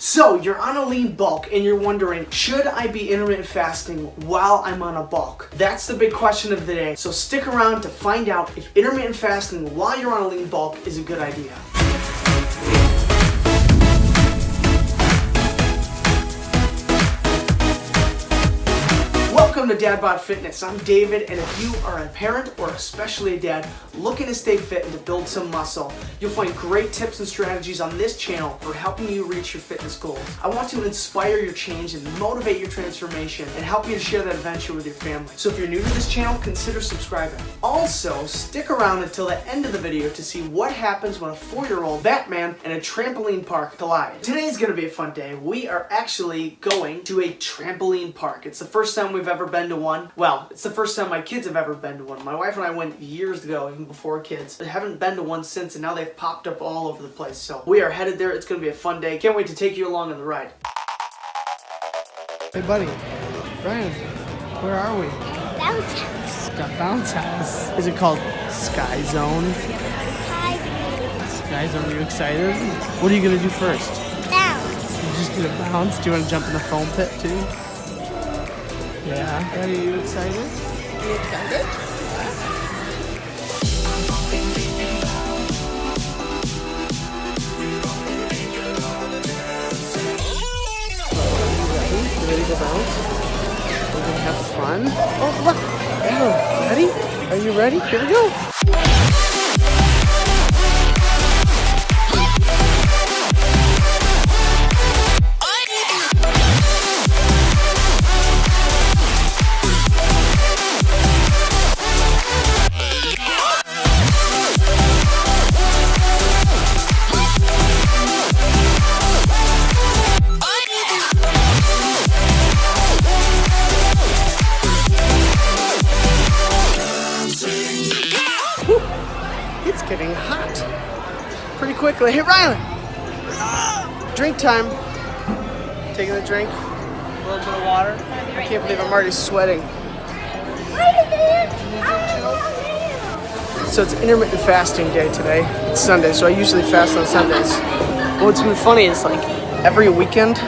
So you're on a lean bulk and you're wondering, should I be intermittent fasting while I'm on a bulk? That's the big question of the day. So stick around to find out if intermittent fasting while you're on a lean bulk is a good idea. Welcome to DadBod Fitness. I'm David, and if you are a parent or especially a dad looking to stay fit and to build some muscle, you'll find great tips and strategies on this channel for helping you reach your fitness goals. I want to inspire your change and motivate your transformation and help you to share that adventure with your family. So if you're new to this channel, consider subscribing. Also, stick around until the end of the video to see what happens when a 4-year-old Batman and a trampoline park collide. Today's going to be a fun day. We are actually going to a trampoline park. It's the first time we've ever been to one. Well, it's the first time my kids have ever been to one. My wife and I went years ago, even before kids, but haven't been to one since, and now they've popped up all over the place. So we are headed there. It's going to be a fun day. Can't wait to take you along on the ride. Hey buddy, Brian, where are we? Bounce house. Got bounce house. Is it called Sky Zone? Sky Zone, are you excited? What are you going to do first? Bounce. You're just going to bounce? Do you want to jump in the foam pit too? Yeah. Daddy, are you excited? Are you excited? You ready to bounce? We're gonna have fun. Oh, look! Oh, ready? Are you ready? Here we go! It's getting hot pretty quickly. Hey, Riley! Drink time. Taking a drink. A little bit of water. I can't believe I'm already sweating. So it's intermittent fasting day today. It's Sunday, so I usually fast on Sundays. What's been funny is like every weekend,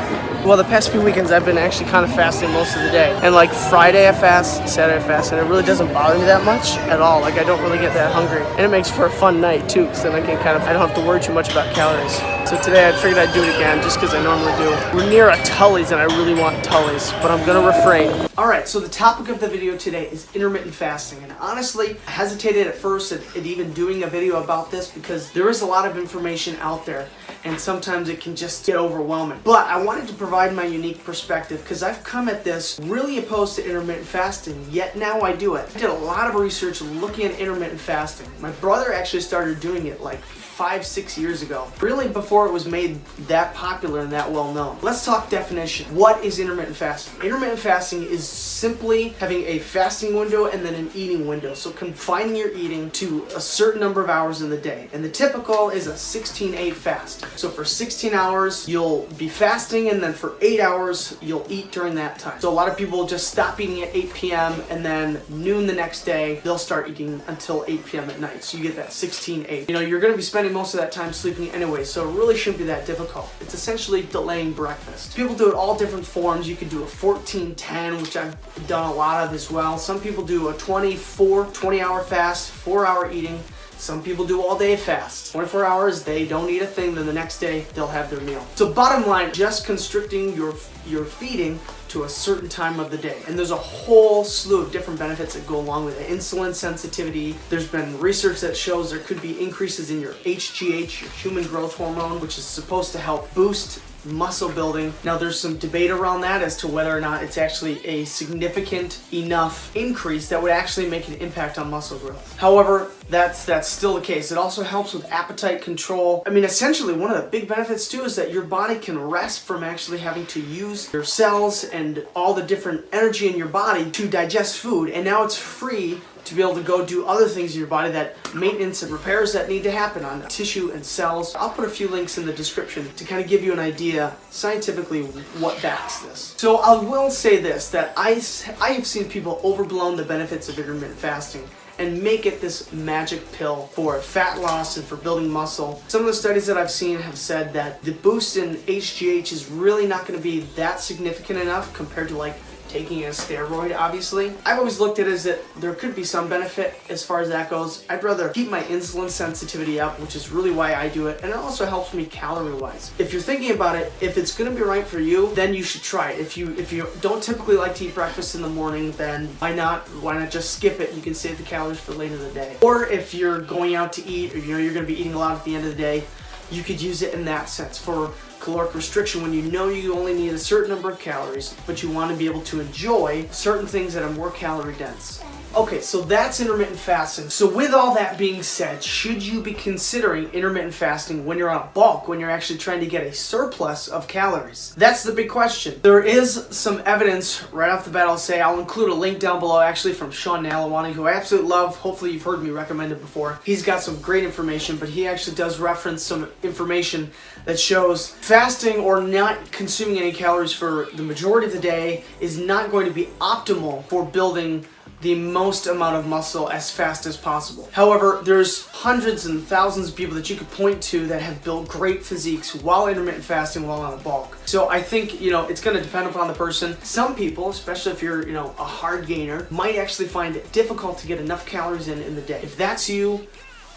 well, the past few weekends I've been actually kind of fasting most of the day. And like Friday I fast, Saturday I fast, and it really doesn't bother me that much at all. Like I don't really get that hungry. And it makes for a fun night too, because then I don't have to worry too much about calories. So today I figured I'd do it again just because I normally do. We're near a Tully's and I really want Tully's, but I'm gonna refrain. Alright, so the topic of the video today is intermittent fasting. And honestly, I hesitated at first at even doing a video about this because there is a lot of information out there and sometimes it can just get overwhelming. But I wanted to provide my unique perspective because I've come at this really opposed to intermittent fasting, yet now I do it. I did a lot of research looking at intermittent fasting. My brother actually started doing it like 5-6 years ago, really before it was made that popular and that well known. Let's talk definition. What is intermittent fasting? Intermittent fasting is simply having a fasting window and then an eating window. So confining your eating to a certain number of hours in the day. And the typical is a 16-8 fast. So for 16 hours, you'll be fasting, and then for 8 hours, you'll eat during that time. So a lot of people just stop eating at 8 p.m. and then noon the next day, they'll start eating until 8 p.m. at night. So you get that 16-8. You know, you're gonna be spending most of that time sleeping anyway, so it really shouldn't be that difficult. It's essentially delaying breakfast. People do it all different forms. You could do a 14-10, which I've done a lot of as well. Some people do a 20-hour fast, 4-hour eating. Some people do all day fast. 24 hours, they don't eat a thing, then the next day they'll have their meal. So bottom line, just constricting your feeding to a certain time of the day. And there's a whole slew of different benefits that go along with it. Insulin sensitivity. There's been research that shows there could be increases in your HGH, your human growth hormone, which is supposed to help boost muscle building. Now there's some debate around that as to whether or not it's actually a significant enough increase that would actually make an impact on muscle growth. However, that's still the case. It also helps with appetite control. I mean, essentially one of the big benefits too is that your body can rest from actually having to use your cells and all the different energy in your body to digest food, and now it's free to be able to go do other things in your body, that maintenance and repairs that need to happen on tissue and cells. I'll put a few links in the description to kind of give you an idea scientifically what backs this. So I will say this, that I have seen people overblown the benefits of intermittent fasting and make it this magic pill for fat loss and for building muscle. Some of the studies that I've seen have said that the boost in HGH is really not going to be that significant enough compared to like taking a steroid, obviously. I've always looked at it as that there could be some benefit as far as that goes. I'd rather keep my insulin sensitivity up, which is really why I do it, and it also helps me calorie-wise. If you're thinking about it, if it's gonna be right for you, then you should try it. If you don't typically like to eat breakfast in the morning, then why not just skip it? You can save the calories for later in the day. Or if you're going out to eat, or you're gonna be eating a lot at the end of the day, you could use it in that sense for caloric restriction when you know you only need a certain number of calories, but you want to be able to enjoy certain things that are more calorie dense. Okay, so that's intermittent fasting. So with all that being said, should you be considering intermittent fasting when you're on a bulk, when you're actually trying to get a surplus of calories? That's the big question. There is some evidence right off the bat. I'll include a link down below actually from Sean Nalawani, who I absolutely love. Hopefully you've heard me recommend it before. He's got some great information, but he actually does reference some information that shows fasting or not consuming any calories for the majority of the day is not going to be optimal for building the most amount of muscle as fast as possible. However, there's hundreds and thousands of people that you could point to that have built great physiques while intermittent fasting, while on a bulk. So I think, it's gonna depend upon the person. Some people, especially if you're, a hard gainer, might actually find it difficult to get enough calories in the day. If that's you,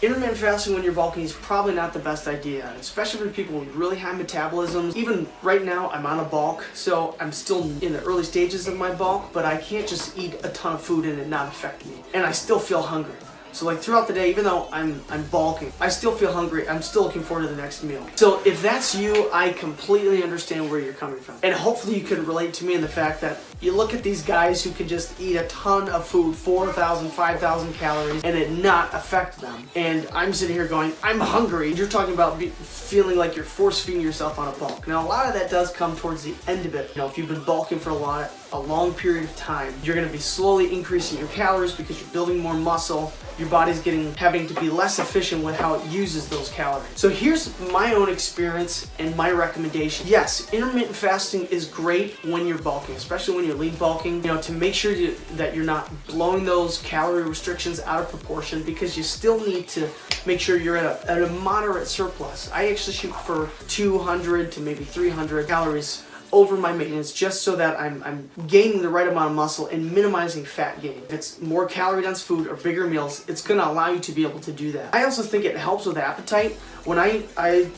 intermittent fasting when you're bulking is probably not the best idea, especially for people with really high metabolisms. Even right now, I'm on a bulk, so I'm still in the early stages of my bulk, but I can't just eat a ton of food and it not affect me. And I still feel hungry. So like throughout the day, even though I'm bulking, I still feel hungry. I'm still looking forward to the next meal. So if that's you, I completely understand where you're coming from. And hopefully you can relate to me in the fact that you look at these guys who can just eat a ton of food, 4,000, 5,000 calories, and it not affect them. And I'm sitting here going, I'm hungry. You're talking about feeling like you're force feeding yourself on a bulk. Now a lot of that does come towards the end of it. If you've been bulking for a long period of time, you're gonna be slowly increasing your calories because you're building more muscle. Your body's having to be less efficient with how it uses those calories. So here's my own experience and my recommendation. Yes, intermittent fasting is great when you're bulking, especially when you're lean bulking, to make sure that you're not blowing those calorie restrictions out of proportion, because you still need to make sure you're at a moderate surplus. I actually shoot for 200 to maybe 300 calories over my maintenance, just so that I'm gaining the right amount of muscle and minimizing fat gain. If it's more calorie dense food or bigger meals, it's gonna allow you to be able to do that. I also think it helps with appetite. When I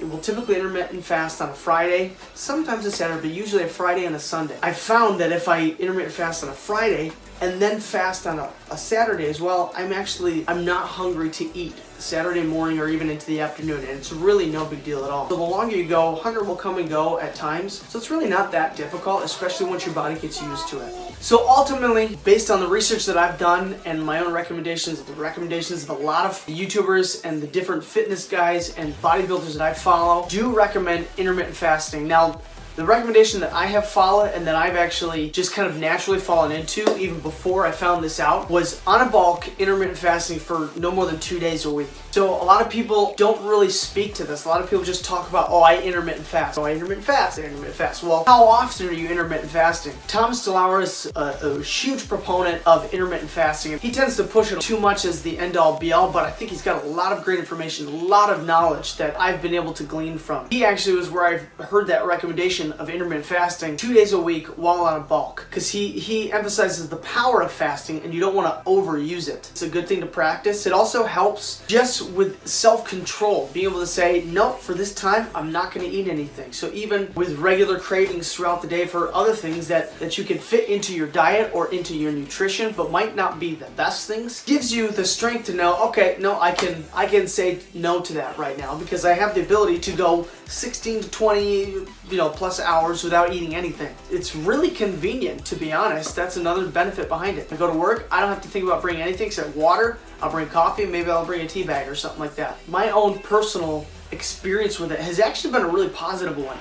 will typically intermittent fast on a Friday, sometimes a Saturday, but usually a Friday and a Sunday. I found that if I intermittent fast on a Friday and then fast on a Saturday as well, I'm not hungry to eat Saturday morning or even into the afternoon, and it's really no big deal at all. So the longer you go, hunger will come and go at times, so it's really not that difficult, especially once your body gets used to it. So ultimately, based on the research that I've done and my own recommendations, the recommendations of a lot of YouTubers and the different fitness guys and bodybuilders that I follow, do recommend intermittent fasting. Now, the recommendation that I have followed and that I've actually just kind of naturally fallen into even before I found this out was on a bulk intermittent fasting for no more than 2 days a week. So a lot of people don't really speak to this. A lot of people just talk about, I intermittent fast. I intermittent fast. Well, how often are you intermittent fasting? Thomas DeLauer is a huge proponent of intermittent fasting. He tends to push it too much as the end-all be-all, but I think he's got a lot of great information, a lot of knowledge that I've been able to glean from. He actually was where I heard that recommendation of intermittent fasting 2 days a week while on a bulk, because he emphasizes the power of fasting and you don't want to overuse it. It's a good thing to practice. It also helps just with self-control, being able to say, no, for this time I'm not going to eat anything. So even with regular cravings throughout the day for other things that you can fit into your diet or into your nutrition but might not be the best things, gives you the strength to know, okay, no, I can say no to that right now because I have the ability to go 16 to 20 plus hours without eating anything. It's really convenient, to be honest. That's another benefit behind it. I go to work, I don't have to think about bringing anything except water. I'll bring coffee, maybe I'll bring a tea bag or something like that. My own personal experience with it has actually been a really positive one.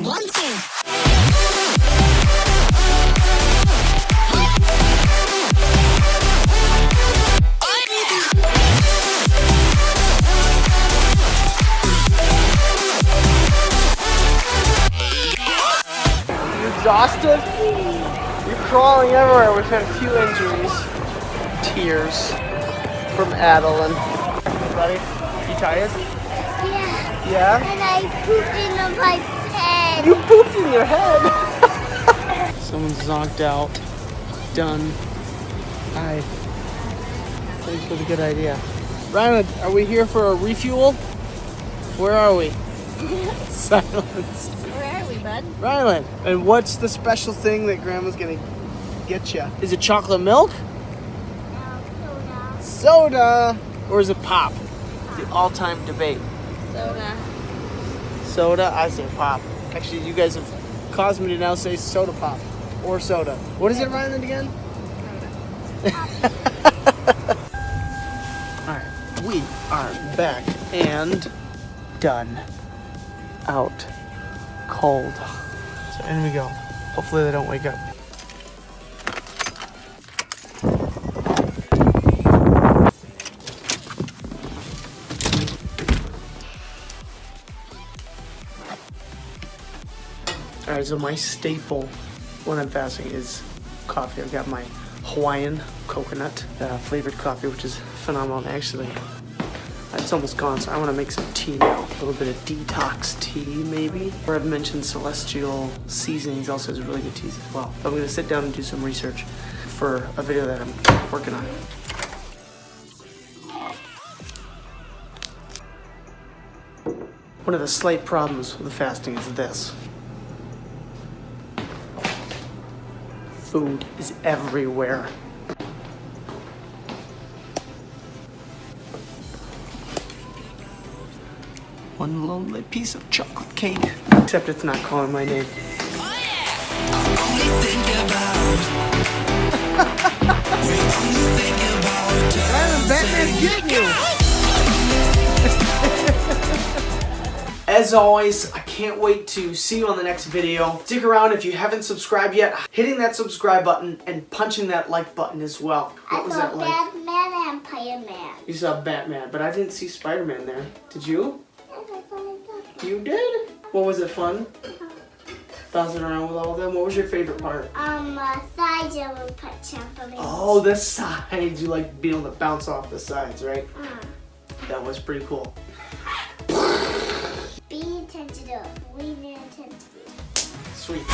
One thing. exhausted? You're crawling everywhere. We've had a few injuries. Tears from Adeline. Buddy, you tired? Yeah. Yeah? And I pooped into my head. You pooped in your head. Someone's zonked out. Done. Hi. Thanks for the good idea. Ryland, are we here for a refuel? Where are we? Silence. Where are we, bud? Ryland, and what's the special thing that Grandma's gonna get you? Is it chocolate milk? Soda. Soda! Or is it pop? The all-time debate. Soda. Soda? I say pop. Actually, you guys have caused me to now say soda pop. Or soda. What is it, Ryland, again? Alright, we are back and done. Out cold. So in we go. Hopefully they don't wake up. Alright, so my staple when I'm fasting is coffee. I've got my Hawaiian coconut flavored coffee, which is phenomenal. And actually, it's almost gone, so I want to make some tea now. A little bit of detox tea, maybe. Or I've mentioned Celestial Seasonings also has really good teas as well. So I'm going to sit down and do some research for a video that I'm working on. One of the slight problems with the fasting is this. Food is everywhere. One lonely piece of chocolate cake. Except it's not calling my name. Oh, yeah. Batman's getting you. As always, I can't wait to see you on the next video. Stick around if you haven't subscribed yet. Hitting that subscribe button and punching that like button as well. What was that like? I saw Batman and Spider-Man. You saw Batman, but I didn't see Spider-Man there. Did you? You did? What was it, fun? Bouncing around with all of them? What was your favorite part? Sides of a trampoline. Oh, the sides. You like being able to bounce off the sides, right? That was pretty cool. Be attentive. We need attention. Sweet.